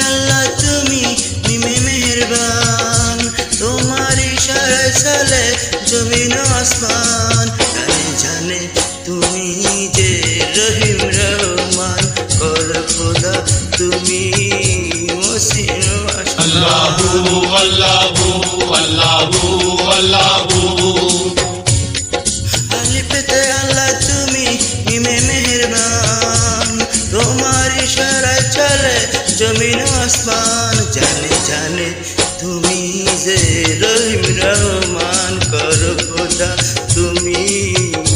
আল্লাহ তুমি মিমে মেহেরবান, তোমার ইশারায় চলে জমিন আসমান। জানে জানে তুমি যে রহিম রহমান, কর খোদা তুমি মসিন আল্লাহু আল্লাহু আল্লাহু আল্লাহু। আলিফেতে আল্লাহ তুমি মিমে মেহেরবান, তোমার ইশারায় চলে জমিন আসমান। জানে জানে তুমি যে রহিম রহমান, কর খোদা তুমি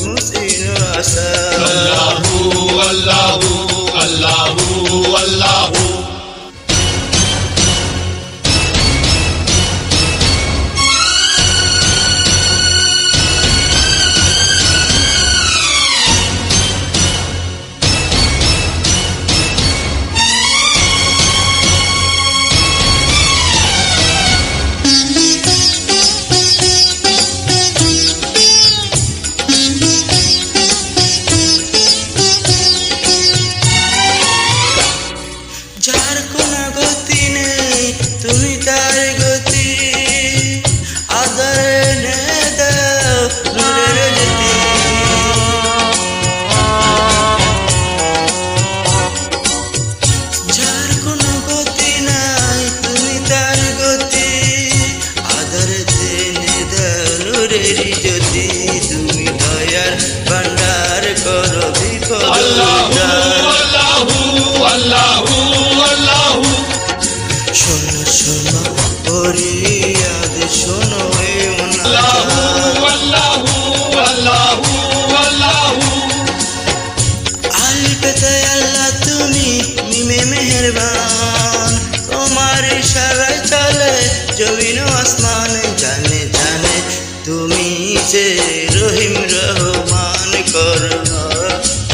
মুসিন আসান। আল্লাহু আল্লাহু আল্লাহু আল্লাহু। যার কোনো গতি নেই তুমি তার গতি, আদরে নে দাও নূরের জ্যোতি। যার কোনো গতি নাই তুমি তার গতি, আদরে নে দাও নূরের জ্যোতি। তুমি দয়ার ভান্ডার করো বিপদ আল্লাহু আল্লাহু আল্লাহু আল্লাহু। শোনো শোনো ফরিয়াদ শোনো এ আল্লাহু মোনাজাত। আল্লাহু আল্লাহু আল্লাহু। আলিফেতে আল্লাহ তুমি মিমে মেহেরবান, তোমার ইশারায় চলে জমিন আসমান। জানে জানে তুমি যে রহিম রহমান, কর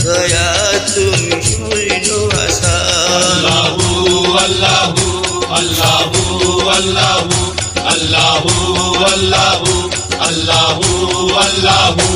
দয়া তুমি শৈল আসান। আল্লাহু আল্লাহু আল্লাহু আল্লাহু আল্লাহু আল্লাহু আল্লাহু আল্লাহু।